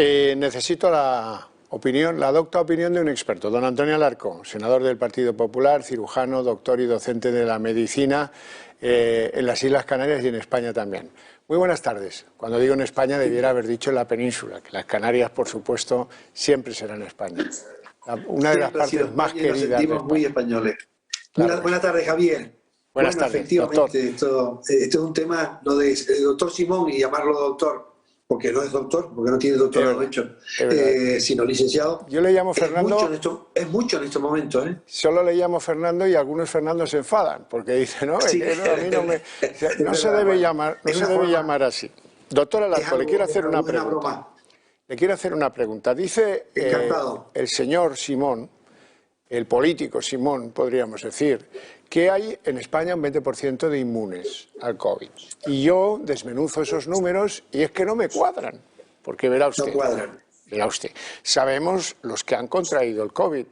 Necesito la docta opinión de un experto, don Antonio Alarcón, senador del Partido Popular, cirujano, doctor y docente de la medicina en las Islas Canarias y en España también. Muy buenas tardes. Cuando digo en España debiera haber dicho en la península, que las Canarias, por supuesto, siempre serán España. Una de las partes más queridas de España. Nos sentimos muy españoles. Buenas tardes, Javier. Buenas tardes, efectivamente, esto es un tema, lo de doctor Simón y llamarlo doctor, porque no es doctor, porque no tiene doctorado hecho, sino licenciado. Yo le llamo Fernando. Es mucho en estos momentos, ¿eh? Solo le llamo Fernando y algunos Fernando se enfadan, porque dicen, no, sí. a mí no se debe llamar así. Doctor Alarcón, le quiero hacer una pregunta. Le quiero hacer una pregunta. Dice el señor Simón, el político Simón, podríamos decir, que hay en España un 20% de inmunes al COVID. Y yo desmenuzo esos números y es que no me cuadran, porque verá usted. No cuadran. Verá usted. Sabemos los que han contraído el COVID,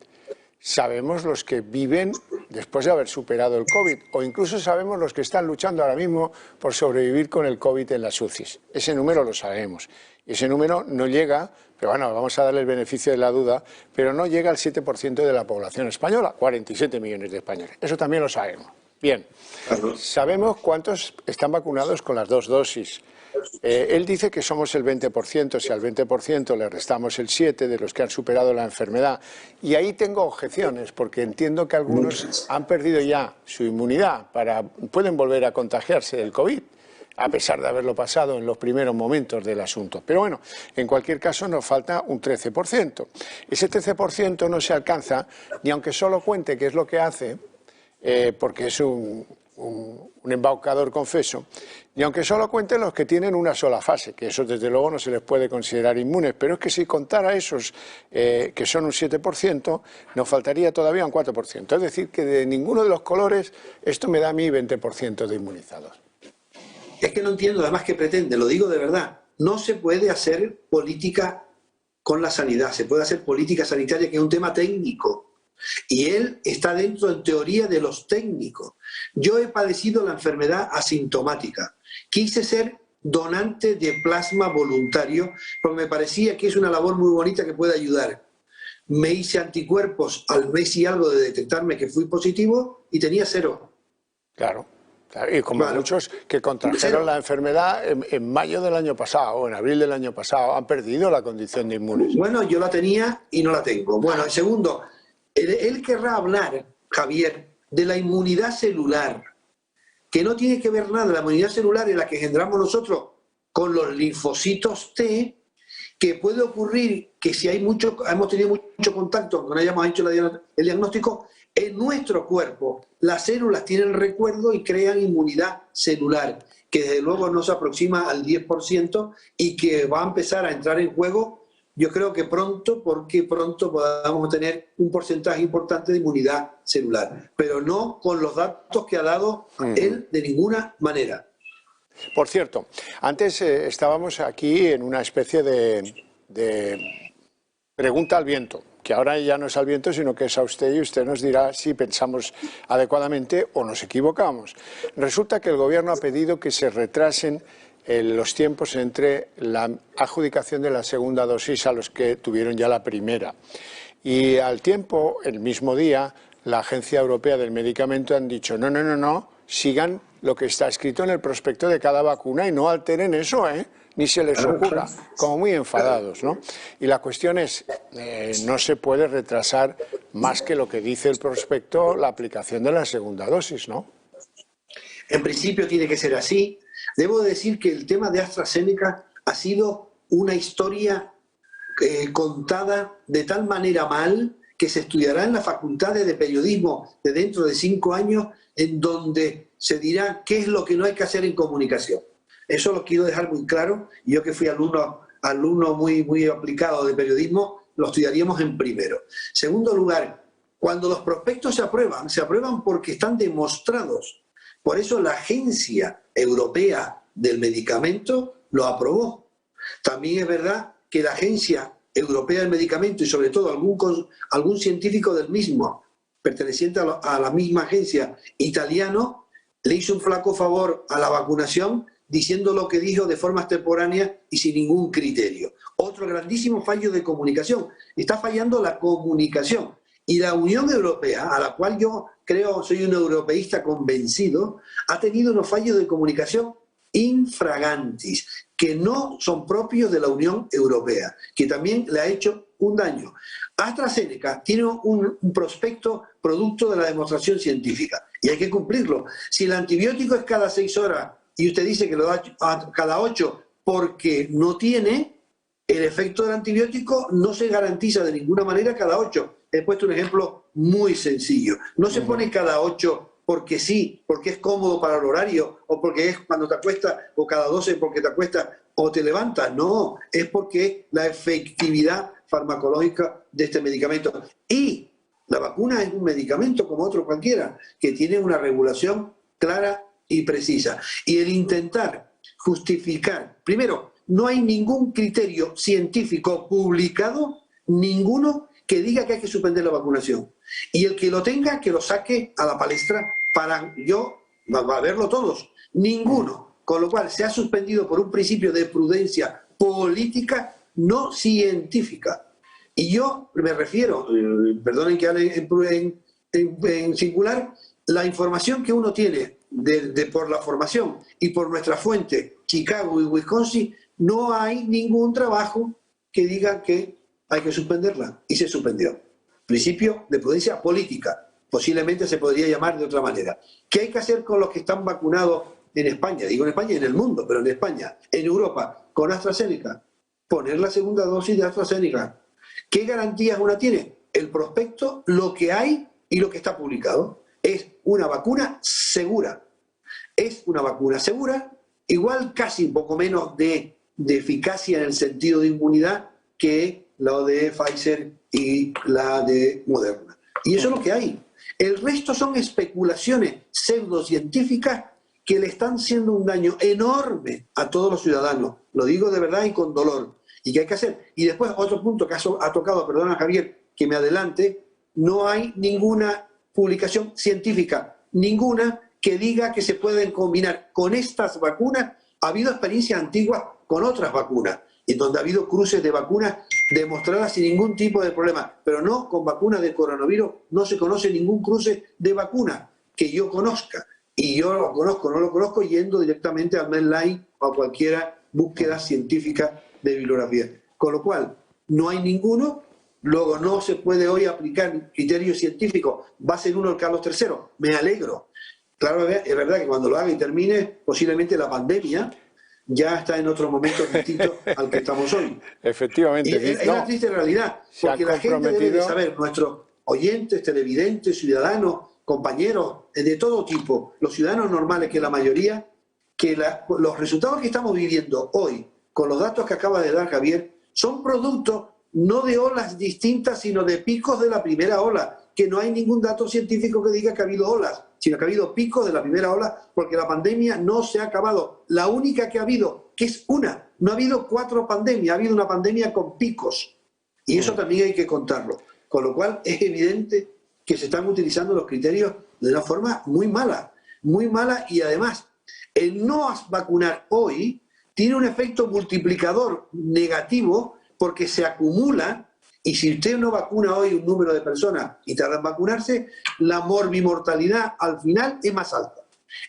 sabemos los que viven después de haber superado el COVID, o incluso sabemos los que están luchando ahora mismo por sobrevivir con el COVID en las UCIs. Ese número lo sabemos. Ese número no llega, pero bueno, vamos a darle el beneficio de la duda, pero no llega al 7% de la población española, 47 millones de españoles. Eso también lo sabemos. Bien, sabemos cuántos están vacunados con las 2 dosis. Él dice que somos el 20%, si al 20% le restamos el 7% de los que han superado la enfermedad. Y ahí tengo objeciones, porque entiendo que algunos han perdido ya su inmunidad, pueden volver a contagiarse del COVID, a pesar de haberlo pasado en los primeros momentos del asunto. Pero bueno, en cualquier caso nos falta un 13%. Ese 13% no se alcanza, ni aunque solo cuente qué es lo que hace, porque es un embaucador confeso, ni aunque solo cuenten los que tienen una sola fase, que esos desde luego no se les puede considerar inmunes, pero es que si contara esos que son un 7%, nos faltaría todavía un 4%. Es decir, que de ninguno de los colores esto me da a mí 20% de inmunizados. Es que no entiendo además qué pretende, lo digo de verdad. No se puede hacer política con la sanidad, se puede hacer política sanitaria, que es un tema técnico. Y él está dentro, en teoría, de los técnicos. Yo he padecido la enfermedad asintomática. Quise ser donante de plasma voluntario porque me parecía que es una labor muy bonita que puede ayudar. Me hice anticuerpos al mes y algo de detectarme que fui positivo y tenía 0. Claro. Y como muchos que contrajeron la enfermedad en mayo del año pasado o en abril del año pasado, han perdido la condición de inmunes. Bueno, yo la tenía y no la tengo. Bueno, el segundo, él querrá hablar, Javier, de la inmunidad celular, que no tiene que ver nada, la inmunidad celular es la que generamos nosotros con los linfocitos T, que puede ocurrir que si hemos tenido mucho contacto, aunque no hayamos hecho el diagnóstico, en nuestro cuerpo las células tienen recuerdo y crean inmunidad celular, que desde luego no se aproxima al 10% y que va a empezar a entrar en juego, yo creo que pronto, porque pronto podamos tener un porcentaje importante de inmunidad celular, pero no con los datos que ha dado él de ninguna manera. Por cierto, antes estábamos aquí en una especie de pregunta al viento, que ahora ya no es al viento, sino que es a usted, y usted nos dirá si pensamos adecuadamente o nos equivocamos. Resulta que el Gobierno ha pedido que se retrasen los tiempos entre la adjudicación de la segunda dosis a los que tuvieron ya la primera. Y al tiempo, el mismo día, la Agencia Europea del Medicamento han dicho no, sigan lo que está escrito en el prospecto de cada vacuna y no alteren eso, ni se les ocurra, como muy enfadados, ¿no? Y la cuestión es, no se puede retrasar más que lo que dice el prospecto la aplicación de la segunda dosis, ¿no? En principio tiene que ser así. Debo decir que el tema de AstraZeneca ha sido una historia contada de tal manera mal que se estudiará en las facultades de periodismo de dentro de 5 años, en donde se dirá qué es lo que no hay que hacer en comunicación. Eso lo quiero dejar muy claro, y yo que fui alumno muy aplicado de periodismo, lo estudiaríamos en primero. Segundo lugar, cuando los prospectos se aprueban porque están demostrados. Por eso la Agencia Europea del Medicamento lo aprobó. También es verdad que la Agencia Europea del Medicamento y sobre todo algún científico del mismo, perteneciente a la misma agencia italiano, le hizo un flaco favor a la vacunación diciendo lo que dijo de forma extemporánea y sin ningún criterio. Otro grandísimo fallo de comunicación. Está fallando la comunicación. Y la Unión Europea, a la cual yo creo, soy un europeísta convencido, ha tenido unos fallos de comunicación infragantis, que no son propios de la Unión Europea, que también le ha hecho un daño. AstraZeneca tiene un prospecto producto de la demostración científica y hay que cumplirlo. Si el antibiótico es cada 6 horas y usted dice que lo da cada 8 porque no tiene, el efecto del antibiótico no se garantiza de ninguna manera cada 8. He puesto un ejemplo muy sencillo. No se pone cada 8 porque sí, porque es cómodo para el horario, o porque es cuando te acuestas, o cada 12 porque te acuestas o te levantas. No, es porque la efectividad farmacológica de este medicamento. Y la vacuna es un medicamento como otro cualquiera, que tiene una regulación clara y precisa. Y el intentar justificar, primero, no hay ningún criterio científico publicado, ninguno, que diga que hay que suspender la vacunación. Y el que lo tenga, que lo saque a la palestra para a verlo todos. Ninguno. Con lo cual se ha suspendido por un principio de prudencia política, no científica. Y yo me refiero, perdonen que hable en singular, la información que uno tiene por la formación y por nuestra fuente, Chicago y Wisconsin, no hay ningún trabajo que diga que hay que suspenderla. Y se suspendió. Principio de prudencia política. Posiblemente se podría llamar de otra manera. ¿Qué hay que hacer con los que están vacunados en España? Digo en España y en el mundo, pero en España, en Europa, con AstraZeneca. Poner la segunda dosis de AstraZeneca. ¿Qué garantías una tiene? El prospecto, lo que hay y lo que está publicado. Es una vacuna segura. Es una vacuna segura, igual casi un poco menos de eficacia en el sentido de inmunidad que la de Pfizer y la de Moderna. Y eso es lo que hay. El resto son especulaciones pseudocientíficas que le están haciendo un daño enorme a todos los ciudadanos. Lo digo de verdad y con dolor. ¿Y qué hay que hacer? Y después, otro punto que ha tocado, perdona Javier, que me adelante, no hay ninguna publicación científica, ninguna que diga que se pueden combinar con estas vacunas. Ha habido experiencias antiguas con otras vacunas, y donde ha habido cruces de vacunas demostradas sin ningún tipo de problema, pero no con vacunas de coronavirus. No se conoce ningún cruce de vacuna que yo conozca, y yo lo conozco, no lo conozco yendo directamente al Medline o a cualquier búsqueda científica de bibliografía. Con lo cual, no hay ninguno. Luego no se puede hoy aplicar criterios científicos. Va a ser uno el Carlos III. Me alegro. Claro, es verdad que cuando lo haga y termine, posiblemente la pandemia ya está en otro momento distinto al que estamos hoy. Efectivamente. Y es una triste realidad, porque la gente debe de saber, nuestros oyentes, televidentes, ciudadanos, compañeros, de todo tipo, los ciudadanos normales, que la mayoría, que los resultados que estamos viviendo hoy, con los datos que acaba de dar Javier, son producto no de olas distintas, sino de picos de la primera ola, que no hay ningún dato científico que diga que ha habido olas, sino que ha habido picos de la primera ola, porque la pandemia no se ha acabado. La única que ha habido, que es una, no ha habido 4 pandemias, ha habido una pandemia con picos. Y eso también hay que contarlo. Con lo cual es evidente que se están utilizando los criterios de una forma muy mala, y además el no vacunar hoy tiene un efecto multiplicador negativo, porque se acumula. Y si usted no vacuna hoy un número de personas y tarda en vacunarse, la morbimortalidad al final es más alta.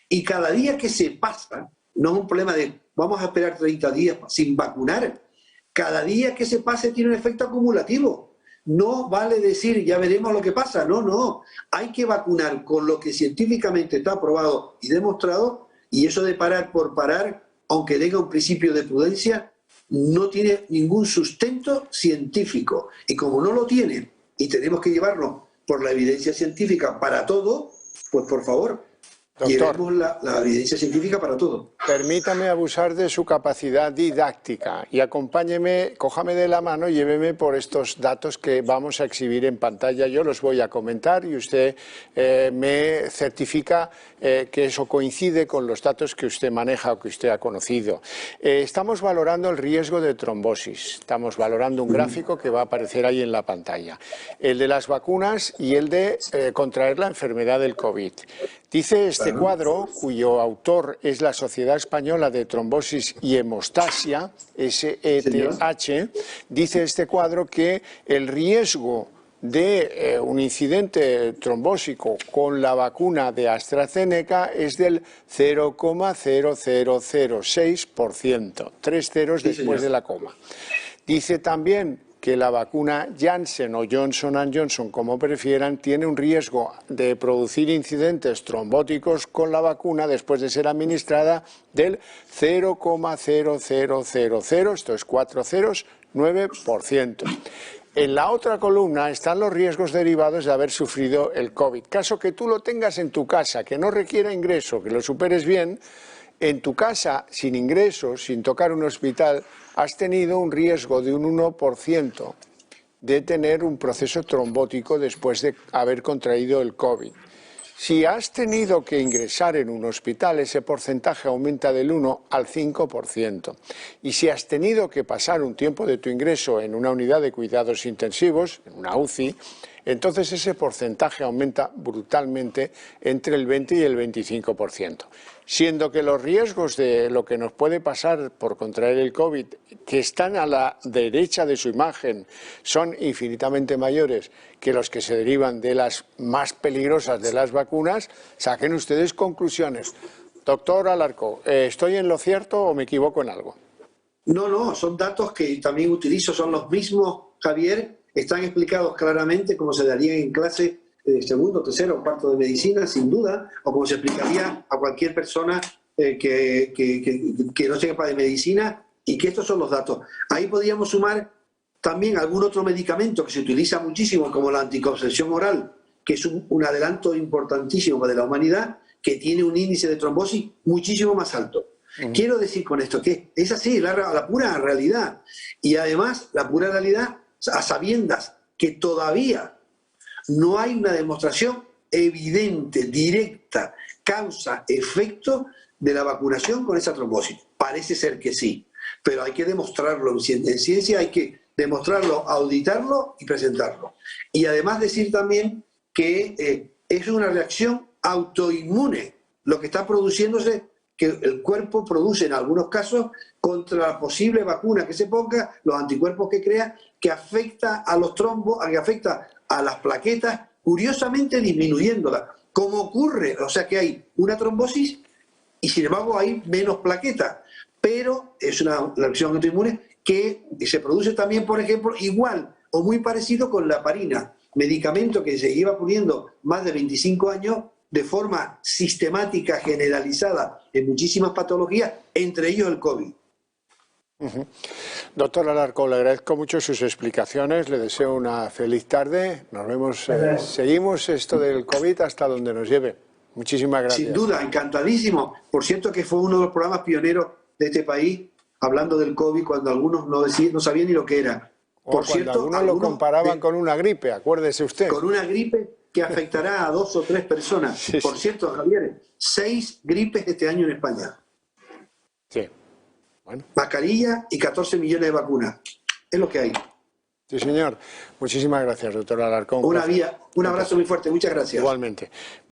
Y cada día que se pasa, no es un problema de vamos a esperar 30 días sin vacunar, cada día que se pase tiene un efecto acumulativo. No vale decir ya veremos lo que pasa, no. Hay que vacunar con lo que científicamente está probado y demostrado, y eso de parar por parar, aunque tenga un principio de prudencia, no tiene ningún sustento científico. Y como no lo tiene, y tenemos que llevarlo por la evidencia científica para todo, pues por favor, llevemos la evidencia científica para todo. Permítame abusar de su capacidad didáctica y acompáñeme, cójame de la mano y lléveme por estos datos que vamos a exhibir en pantalla. Yo los voy a comentar y usted me certifica que eso coincide con los datos que usted maneja o que usted ha conocido. Estamos valorando el riesgo de trombosis. Estamos valorando un gráfico que va a aparecer ahí en la pantalla. El de las vacunas y el de contraer la enfermedad del COVID. Dice este cuadro, cuyo autor es la Sociedad Española de Trombosis y Hemostasia, SETH, dice este cuadro que el riesgo de un incidente trombósico con la vacuna de AstraZeneca es del 0,0006%, 3 ceros después de la coma. Dice también que la vacuna Janssen o Johnson & Johnson, como prefieran, tiene un riesgo de producir incidentes trombóticos con la vacuna después de ser administrada del 0,0000, esto es 4 ceros, 9%. En la otra columna están los riesgos derivados de haber sufrido el COVID. Caso que tú lo tengas en tu casa, que no requiera ingreso, que lo superes bien, en tu casa, sin ingresos, sin tocar un hospital, has tenido un riesgo de un 1% de tener un proceso trombótico después de haber contraído el COVID. Si has tenido que ingresar en un hospital, ese porcentaje aumenta del 1 al 5%. Y si has tenido que pasar un tiempo de tu ingreso en una unidad de cuidados intensivos, en una UCI, entonces ese porcentaje aumenta brutalmente entre el 20 y el 25%. Siendo que los riesgos de lo que nos puede pasar por contraer el COVID, que están a la derecha de su imagen, son infinitamente mayores que los que se derivan de las más peligrosas de las vacunas, saquen ustedes conclusiones. Doctor Alarcó, ¿estoy en lo cierto o me equivoco en algo? No, son datos que también utilizo, son los mismos, Javier, están explicados claramente como se darían en clase de segundo, tercero o cuarto de medicina, sin duda, o como se explicaría a cualquier persona que no sepa de medicina, y que estos son los datos. Ahí podríamos sumar también algún otro medicamento que se utiliza muchísimo, como la anticoncepción oral, que es un adelanto importantísimo de la humanidad, que tiene un índice de trombosis muchísimo más alto. Quiero decir con esto que es así, la pura realidad. Y además, la pura realidad, a sabiendas que todavía no hay una demostración evidente, directa, causa-efecto de la vacunación con esa trombosis. Parece ser que sí, pero hay que demostrarlo. En ciencia hay que demostrarlo, auditarlo y presentarlo. Y además decir también que es una reacción autoinmune lo que está produciéndose, que el cuerpo produce en algunos casos contra la posible vacuna que se ponga, los anticuerpos que crea, que afecta a los trombos, que afecta a las plaquetas, curiosamente disminuyéndolas. Como ocurre, o sea que hay una trombosis y sin embargo hay menos plaquetas, pero es una reacción autoinmune que se produce también, por ejemplo, igual o muy parecido con la heparina, medicamento que se lleva poniendo más de 25 años de forma sistemática, generalizada en muchísimas patologías, entre ellos el COVID. Doctor Alarcón, le agradezco mucho sus explicaciones, le deseo una feliz tarde, nos vemos, seguimos esto del COVID hasta donde nos lleve. Muchísimas gracias. Sin duda, encantadísimo. Por cierto que fue uno de los programas pioneros de este país, hablando del COVID, cuando algunos no sabían ni lo que era. Por cierto, algunos lo comparaban con una gripe, acuérdese usted. Con una gripe que afectará a 2 o 3 personas. Sí. Por cierto, Javier, 6 gripes este año en España. Sí. Bueno. Mascarilla y 14 millones de vacunas. Es lo que hay. Sí, señor. Muchísimas gracias, doctor Alarcón. Un abrazo muy fuerte. Muchas gracias. Igualmente.